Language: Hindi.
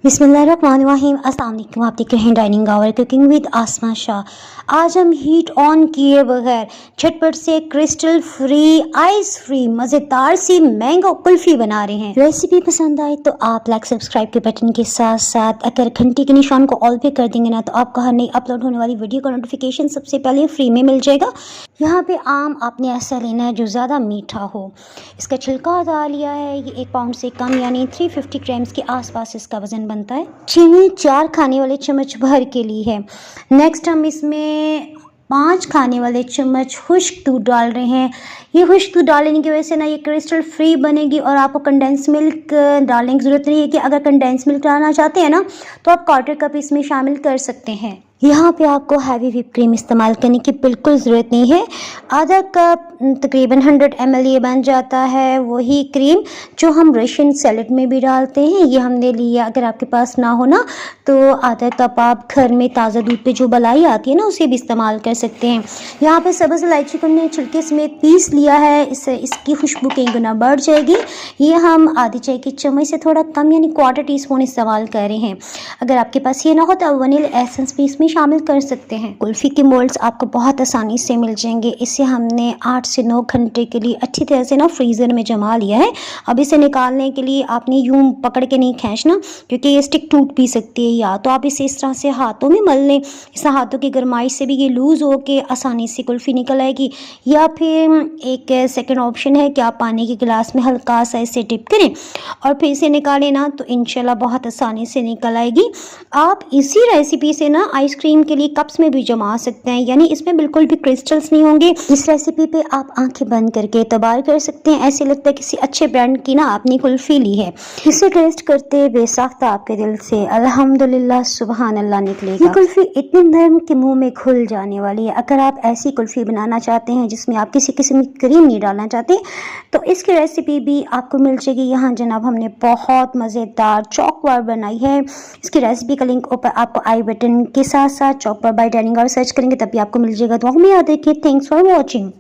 बिस्मिल्लाहिर्रहमानिर्रहीम। अस्सलाम वालेकुम। आप देख रहे हैं डाइनिंग आवर कुकिंग विद आसमा शाह। आज हम हीट ऑन किए बगैर झटपट से क्रिस्टल फ्री आइस फ्री मज़ेदार सी मैंगो कुल्फी बना रहे हैं। रेसिपी पसंद आए तो आप लाइक सब्सक्राइब के बटन के साथ साथ अगर घंटी के निशान को ऑल पे कर देंगे ना तो आपको हर नई अपलोड होने वाली वीडियो का नोटिफिकेशन सबसे पहले फ्री में मिल जाएगा। यहाँ पे आम आपने ऐसा लेना है जो ज़्यादा मीठा हो। इसका छिलका हटा लिया है। ये 1 पाउंड से कम यानी 350 ग्राम्स के आसपास इसका वजन बनता है। चीनी 4 खाने वाले चम्मच भर के ली है। नेक्स्ट हम इसमें 5 खाने वाले चम्मच खुश्क दूध डाल रहे हैं। ये खुश्क दूध डालने की वजह से ना ये क्रिस्टल फ्री बनेगी और आपको कंडेंस मिल्क डालने की ज़रूरत नहीं है। कि अगर कंडेंस मिल्क डालना चाहते हैं ना तो आप 1/4 कप इसमें शामिल कर सकते हैं। यहाँ पे आपको हैवी व्हिप क्रीम इस्तेमाल करने की बिल्कुल ज़रूरत नहीं है। आधा कप तकरीबन 100 ml ये बन जाता है। वही क्रीम जो हम रशियन सैलेड में भी डालते हैं ये हमने लिया। अगर आपके पास ना हो ना तो आधा कप आप घर में ताज़ा दूध पे जो मलाई आती है ना उसे भी इस्तेमाल कर सकते हैं। यहाँ पे सब्ज़ इलायची को हमने छिलके समेत पीस लिया है। इससे इसकी खुशबू कई गुना बढ़ जाएगी। ये हम आधी चाय की चम्मच से थोड़ा कम यानी 1/4 टीस्पून इस्तेमाल कर रहे हैं। अगर आपके पास ये ना हो तो वनीला एसेंस भी इसमें शामिल कर सकते हैं। कुल्फ़ी के मोल्ड्स आपको बहुत आसानी से मिल जाएंगे। इसे हमने 8 से 9 घंटे के लिए अच्छी तरह से ना फ्रीज़र में जमा लिया है। अब इसे निकालने के लिए आपने यूं पकड़ के नहीं खींचना क्योंकि ये स्टिक टूट भी सकती है। या तो आप इसे इस तरह से हाथों में मल लें, इस हाथों की गरमाइश से भी ये लूज़ होके आसानी से कुल्फ़ी निकल आएगी। या फिर एक सेकेंड ऑप्शन है कि आप पानी के गिलास में हल्का सा इसे डिप करें और फिर इसे निकालें ना तो इंशाल्लाह बहुत आसानी से निकल आएगी। आप इसी रेसिपी से ना आइसक्रीम के लिए कप्स में भी जमा सकते हैं यानी इसमें बिल्कुल भी क्रिस्टल्स नहीं होंगे। इस रेसिपी पे आप आंखें बंद करके एतबार कर सकते हैं। ऐसे लगता है किसी अच्छे ब्रांड की ना आपने कुल्फी ली है। इसे टेस्ट करते बेसाख्ता आपके दिल से अल्हम्दुलिल्लाह सुबहान अल्लाह निकलेगा। ये कुल्फी इतनी नरम कि मुंह में घुल जाने वाली है। अगर आप ऐसी कुल्फी बनाना चाहते हैं जिसमें आप किसी किस्म की क्रीम नहीं डालना चाहते तो इसकी रेसिपी भी आपको मिल जाएगी। यहाँ जनाब हमने बहुत मज़ेदार चॉकबार बनाई है। इसकी रेसिपी का लिंक ऊपर आपको आई बटन के साथ साथ चॉकबार बाय डाइनिंग आवर सर्च करेंगे तभी आपको मिल जाएगा। तो हमें याद रखिए। Thanks for watching.